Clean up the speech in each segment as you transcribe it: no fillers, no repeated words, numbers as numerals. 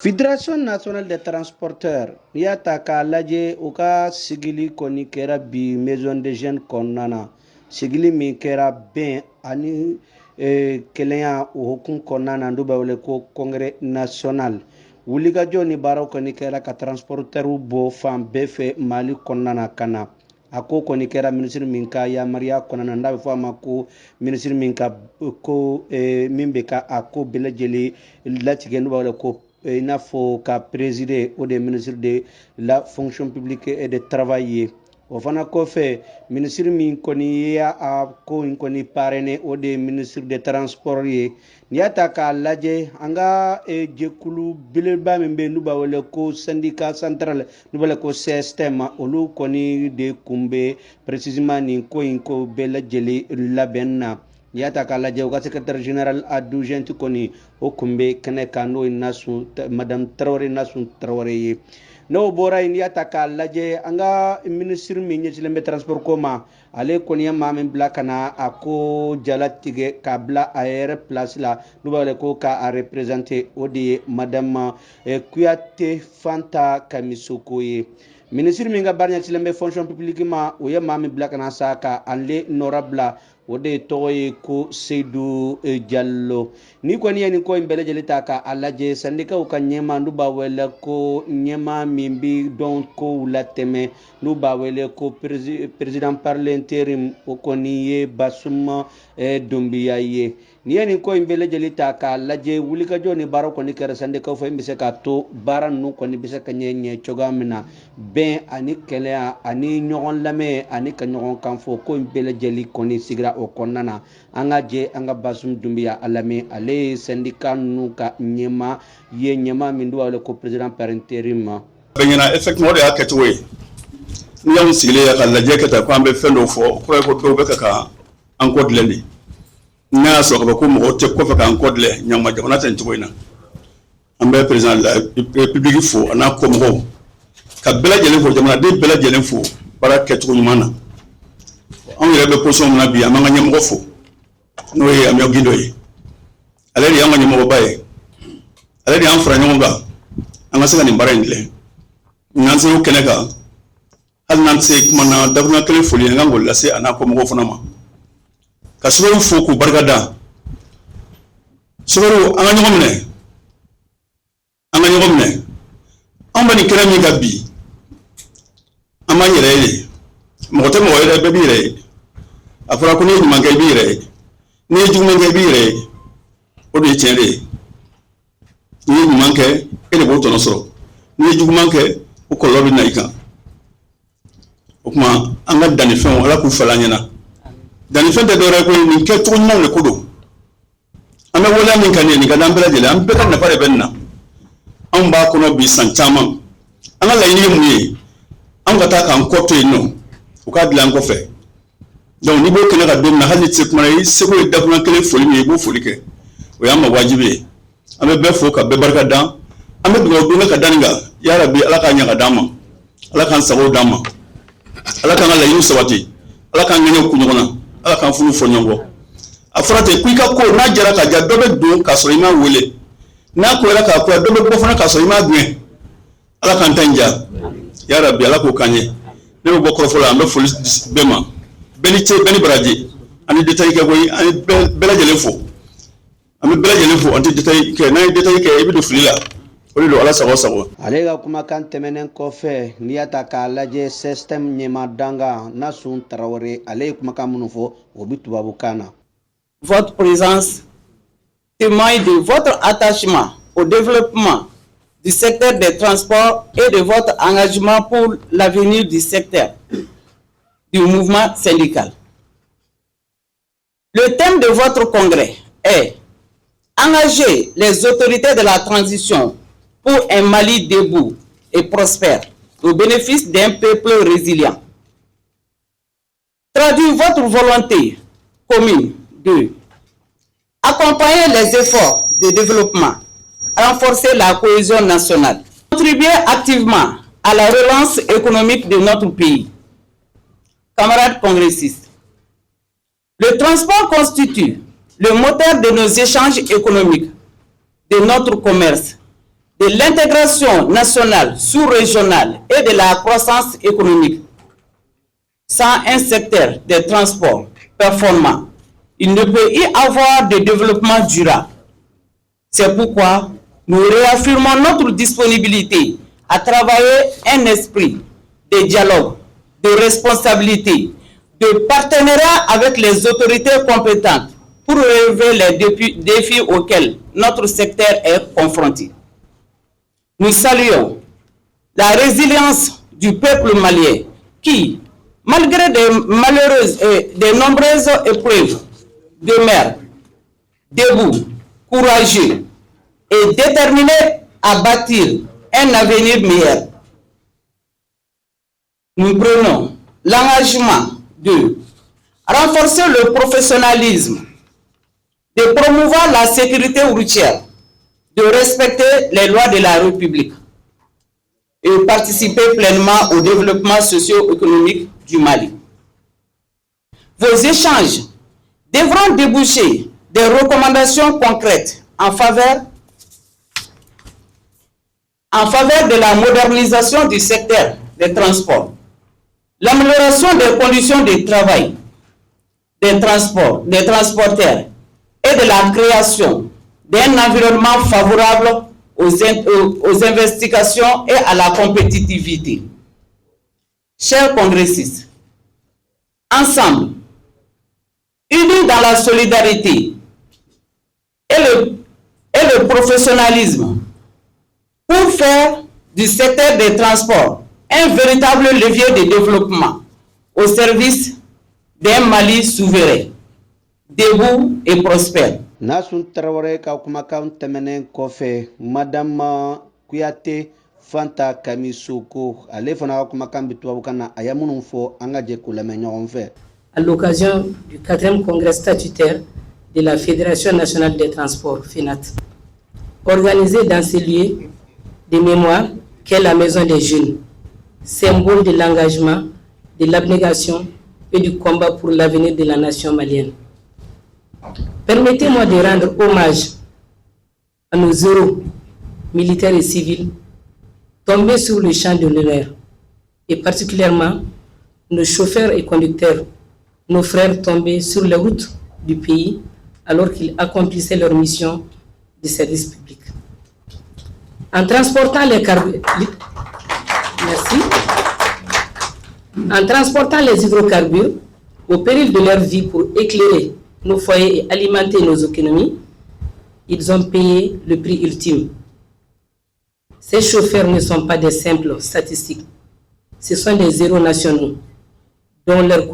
Fédération nationale des transporteurs yata ka lajɛ u ka sigili kɔni kɛra bi maison de jeunes kɔnɔna na sigili min kɛra bɛn ani kelenya o hukum kɔnɔna na n'u b'a wele ko congrès national wulikajɔ ni baaraw kɔni kɛra ka transporteurs bɔ fan bɛɛ fɛ Mali kɔnɔna na ka na a ko kɔni kɛra ministre min ka yamaruya kɔnɔna na n'a bɛ fɔ a ma ko ministre min ka ko min bɛ ka a ko bɛɛ lajɛlen latigɛ n'u b'a wele ko il n'a faut qu'à présider au ministre de la fonction publique et de travail ye o fana kɔfɛ ministre min kɔni y'a ko in kɔni parrainé o de ministre de transport ye n'i y'a ta k'a lajɛ an ka jɛkulu belebeleba min bɛ yen n'u b'a wele ko syndicat central n'u b'a wele ko CSTM olu kɔni de kun bɛ précisément nin ko in ko bɛɛ lajɛlen labɛn na n'i y'a ta k'a lajɛ u ka secrétaire général adjoint kɔni o kun bɛ kɛnɛ kan n'o ye Nasun madame Tarawele Nasun Tarawele ye n'o bɔra yen n'i y'a ta k'a lajɛ an ka ministre min ɲɛsinnen bɛ transport ko ma ale kɔni ye maa min bila ka na a ko jalatigɛ k'a bila a yɛrɛ place la n'u b'a wele ko k'a représenter o de ye madame Kuyate Fanta Kamisoko ye ministre min ka baara ɲɛsinnen bɛ fonction publique ma o ye maa min bila ka na sa ka ale nɔra bila o de tɔgɔ ye ko Seydou Diallo ni kɔni ye nin ko in bɛɛ lajɛlen ta k'a lajɛ sandikaw ka ɲɛma n'u b'a wele ko ɲɛma min bi dɔn kow latɛmɛ n'u b'a wele ko président par l'intérim o kɔni ye Basuma Dumbuya ye ni ye nin ko in bɛɛ lajɛlen ta k'a lajɛ wulikajɔ ni baaraw kɔni kɛra sandikaw fɛ min bɛ se k'a to baara ninnu kɔni bɛ se ka ɲɛ cogoya min na bɛn ani kɛlɛya ani ɲɔgɔn lamɛn ani ka ɲɔgɔn kan fɔ ko in bɛɛ lajɛlen kɔni sigira o kɔnɔna na an ka jɛ an ka Basum Dumbuya a lamɛn ale ye syndicat ninnu ka ɲɛma ye ɲɛma min b'a wele ko président par intérim ma. Bɛn effectivement o de y'a kɛcogo ye ni y'anw sigilen ye ka lajɛ kɛ tan ko an bɛ fɛn dɔw fɔ o kɔrɔ ye ko dɔw bɛ ka an kɔ dilan de n'a y'a sɔrɔ ka fɔ ko mɔgɔw tɛ kɔfɛ k'an kɔ dilan ɲanguma jamana tɛ nin cogo in na an bɛ président de la république fo a n'a kɔmɔgɔw ka bɛɛ lajɛlen fo jamanaden bɛɛ lajɛlen fo baara kɛcogo ɲuman na anw yɛrɛ bɛ position min na bi an b'an ka ɲɛmɔgɔ fo n'o ye Amiot Guindo ye ale de y'an ka ɲɛmɔgɔba ye ale de y'an fara ɲɔgɔn kan an ka se ka nin baara in dilan n'an se o kɛnɛ kan hali n'an tɛ se kuma na dakuruɲɛ kelen foli an kan k'o lase a n'a kɔmɔgɔw fana ma ka Sukaro fo k'u barikada Sukaro an ka ɲɔgɔn minɛ an bɛ nin kɛnɛ min kan bi an b'an yɛrɛ ye mɔgɔ tɛ mɔgɔ yɛrɛ bɛɛ b'i yɛrɛ ye a fɔra ko n'i ye ɲuman kɛ i b'i yɛrɛ ye n'i ye juguman kɛ i b'i yɛrɛ ye o de ye tiɲɛ de ye n'i ye ɲuman kɛ e de b'o tɔnɔ sɔrɔ n'i ye juguman kɛ o kɔlɔlɔ bɛ na i kan o tuma an ka dannifɛnw Ala k'u falen an ɲɛna dannifɛn tɛ dɔwɛrɛ ye ko nin kɛcogo ɲumanw de ko don an bɛ waleya min ka nin ye nin ka di an bɛɛ lajɛlen an bɛɛ ka nafa de bɛ nin na anw b'a kɔnɔ bi san caman an ka laɲini ye mun ye anw ka taa k'an kɔ to yen nɔ u k'a dilan an kɔfɛ donc n'i b'o kɛnɛ ka don min na hali ni tɛ se kuma na i seko ye dakuruɲɛ kelen foli min ye i b'o foli kɛ o y'an ma wajibi ye an bɛ bɛɛ fo ka bɛɛ barika da an bɛ dugawu don ka da nin kan yarabi Ala k'a ɲɛ ka d'an ma Ala k'an sago d'an ma Ala k'an ka laɲiniw sabati Ala k'an ŋɛɲɛw ku ɲɔgɔn na Ala k'an furu fɔ ɲɔgɔn kɔ a fɔra ten ko i ka ko n'a jara ka ja dɔ bɛ don k'a sɔrɔ i m'a wele n'a koyara k'a koya dɔ bɛ bɔ fana k'a sɔrɔ i m'a gɛn Ala k'an ta in ja yarabi Ala k'o k'an ye ne bɛ bɔ kɔrɔfɔ la an bɛ foli bɛɛ ma bɛɛ ni ce bɛɛ ni baraji ani détail kɛ koyi an ye bɛɛ lajɛlen fo an bɛ bɛɛ lajɛlen fo an tɛ détail kɛ n'an ye détail kɛ i bɛ don fili la o de don Ala sago sago. Ale ka kumakan tɛmɛnen kɔfɛ n'i y'a ta k'a lajɛ système ɲɛma danga Nasun Tarawele ale ye kumakan minnu fɔ o bɛ tubabukan na. Votre présence témoigne de votre attachement au développement du secteur des transports et de votre engagement pour l'avenir du secteur du mouvement syndical. Le thème de votre congrès est engager les autorités de la transition pour un Mali debout et prospère au bénéfice d'un peuple résilient. Traduire votre volonté commune de accompagner les efforts de développement, renforcer la cohésion nationale, contribuer activement à la relance économique de notre pays. Camarades congressistes, le transport constitue le moteur de nos échanges économiques, de notre commerce, de l'intégration nationale, sous-régionale et de la croissance économique. Sans un secteur des transports performant, il ne peut y avoir de développement durable. C'est pourquoi nous réaffirmons notre disponibilité à travailler un esprit de dialogue, de responsabilité, de partenariat avec les autorités compétentes pour relever les défis auxquels notre secteur est confronté. Nous saluons la résilience du peuple malien qui, malgré des nombreuses épreuves, demeure debout, courageux et déterminé à bâtir un avenir meilleur. Nous prenons l'engagement de renforcer le professionnalisme, de promouvoir la sécurité routière, de respecter les lois de la République et participer pleinement au développement socio-économique du Mali. Vos échanges devront déboucher des recommandations concrètes en faveur de la modernisation du secteur des transports, l'amélioration des conditions de travail des transporteurs et de la création d'un environnement favorable aux investigations et à la compétitivité. Chers congressistes, ensemble, unis dans la solidarité et le professionnalisme, pour faire du secteur des transports un véritable levier de développement au service d'un Mali souverain, debout et prospère. Nasun Traoré ka kumakan tɛmɛnen kɔfɛ Madame Kuyate Fanta Kamisoko ale fana ka kumakan bɛ tubabukan na a ye minnu fɔ an ka jɛ k'u lamɛn ɲɔgɔn fɛ. À l'occasion du 4e congrès statutaire de la Fédération nationale des transports, FENAT, organisé dans ce lieu de mémoire qu'est la Maison des Jeunes, symbole de l'engagement, de l'abnégation et du combat pour l'avenir de la nation malienne. Permettez-moi de rendre hommage à nos héros militaires et civils tombés sur le champ de l'honneur, et particulièrement nos chauffeurs et conducteurs, nos frères tombés sur les routes du pays alors qu'ils accomplissaient leur mission de service public. En transportant les hydrocarbures au péril de leur vie pour éclairer nos foyers et alimenter nos économies, ils ont payé le prix ultime. Ces chauffeurs ne sont pas des simples statistiques, ce sont des héros nationaux dont leur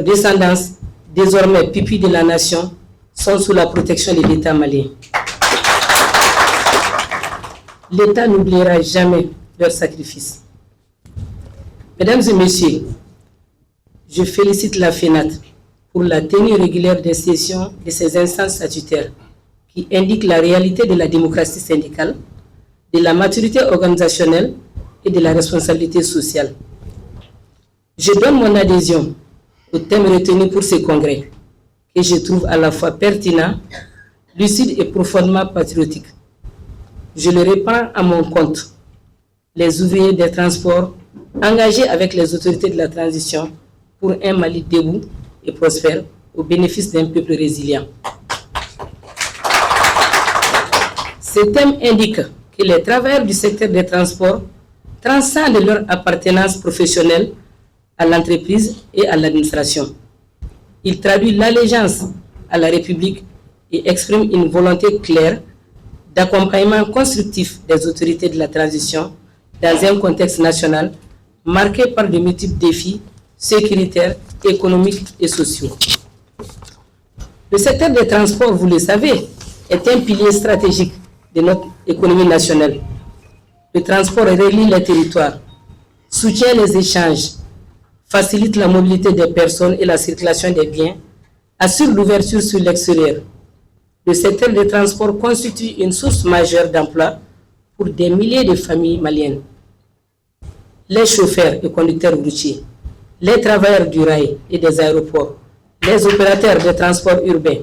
descendance, désormais pupilles de la nation, sont sous la protection de l'État malien. L'État n'oubliera jamais leur sacrifice. Mesdames et messieurs, je félicite la FENAT pour la tenue régulière des sessions de ces instances statutaires qui indiquent la réalité de la démocratie syndicale, de la maturité organisationnelle et de la responsabilité sociale. Je donne mon adhésion au thème retenu pour ce congrès, que je trouve à la fois pertinent, lucide et profondément patriotique. Je le reprends à mon compte. Les ouvriers des transports engagés avec les autorités de la transition pour un Mali debout et prospère au bénéfice d'un peuple résilient. Ce thème indique que les travailleurs du secteur des transports transcendent leur appartenance professionnelle à l'entreprise et à l'administration. Il traduit l'allégeance à la République et exprime une volonté claire d'accompagnement constructif des autorités de la transition dans un contexte national marqué par de multiples défis sécuritaires, économiques et sociaux. Le secteur des transports, vous le savez, est un pilier stratégique de notre économie nationale. Le transport relie les territoires, soutient les échanges, facilite la mobilité des personnes et la circulation des biens, assure l'ouverture sur l'extérieur. Le secteur des transports constitue une source majeure d'emploi pour des milliers de familles maliennes. Les chauffeurs et conducteurs routiers, les travailleurs du rail et des aéroports, les opérateurs de transport urbain,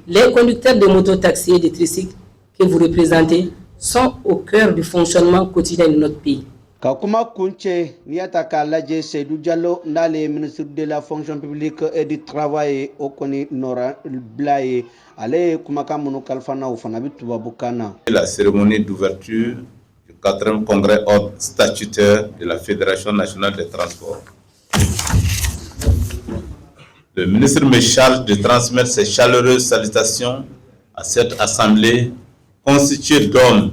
les conducteurs de mototaxis et de tricycles que vous représentez sont au cœur du fonctionnement quotidien de notre pays. Kakuma Kunche, Niata Kalaje, Seydou Diallo, Nale, ministre de la fonction publique et du travail, Okoni Nora Blaye, Ale Kumaka Mounou Kalfana ou Fanabitu Babukana. La cérémonie d'ouverture du 4e congrès ordre statutaire de la Fédération nationale des transports. Le ministre me charge de transmettre ses chaleureuses salutations à cette assemblée constituée d'hommes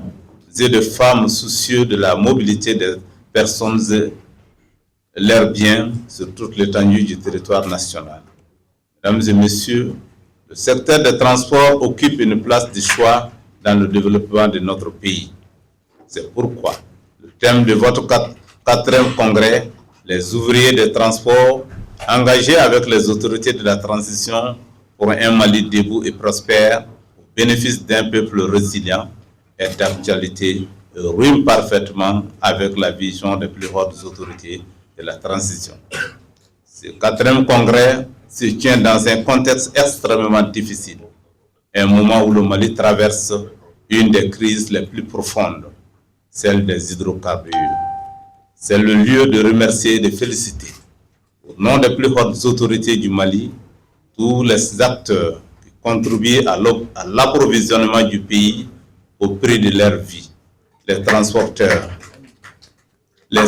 et de femmes soucieux de la mobilité des personnes et leurs biens sur toute l'étendue du territoire national. Mesdames et messieurs, le secteur des transports occupe une place de choix dans le développement de notre pays. C'est pourquoi le thème de votre 4e congrès, les ouvriers des transports, engagés avec les autorités de la transition pour un Mali debout et prospère, au bénéfice d'un peuple résilient, est d'actualité et rime parfaitement avec la vision des plus hautes autorités de la transition. Ce 4e congrès se tient dans un contexte extrêmement difficile, un moment où le Mali traverse une des crises les plus profondes, celle des hydrocarbures. C'est le lieu de remercier et de féliciter, au nom des plus hautes autorités du Mali, tous les acteurs qui contribuent à l'approvisionnement du pays au prix de leur vie, les transporteurs, les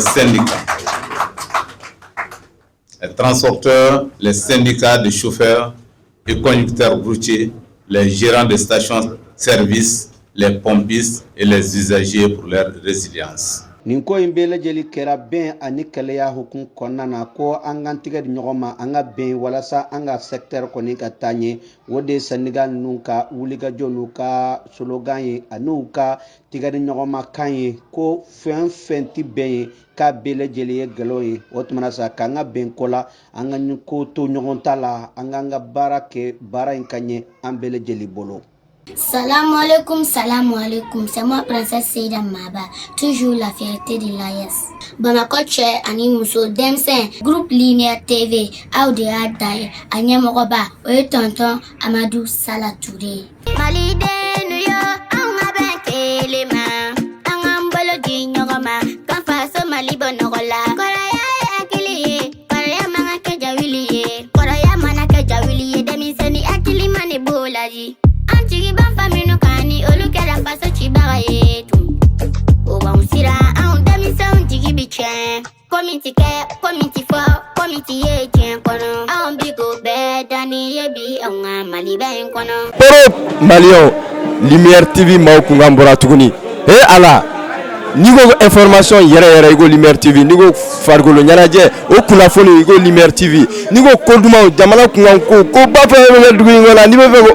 syndicats de chauffeurs et conducteurs routiers, les gérants de stations-service, les pompistes et les usagers pour leur résilience. Ninko imbele jeli kera ben ani keleya hukun konana ko angan tiga di nyogoma anga ben walasa anga secteur koni ka tanye wode Senegal nunka wuliga jonuka slogan ye anuka tiga di nyogoma kanye ko fen ti ben ka bele jeli ye galo ye otmana sa kanga ben kola anga nyuko to nyogontala anga barake bara inkanye ambele jeli bolo. Salam alaikum, c'est moi Princesse Seyda Maba, toujours la fierté de l'AES. Bamako Tche, Ani Mousso, Demsen, Groupe Lumière TV, Aoude Adaye, Agnès Moroba, Oye Tonton, Amadou Salatouré. Malide Nuyo, Anga Benke Lema, Anga Mbolo Dignogoma, Kanfaso Mali Bonorola, Koraya Akiliye, Koraya Manaka Jawiliye, Koraya Manaka Jawiliye, Demiseni Akili Mane Bolaji. Antigi ban famino kani olu kera paso chibara yetu Owa unsira aun demisa untigi bichen Komiti fo, komiti ye jen kono Aun bigo bedani yebi aunga mali ben kono Poro Malion, Lumière TV maukunga mbora tuguni ala nigo information yere igo Lumière TV nigo fargolo nyanaje o kulafoni igo Lumière TV nigo koduma jamana kunga ko ba fa dugu ngola ni be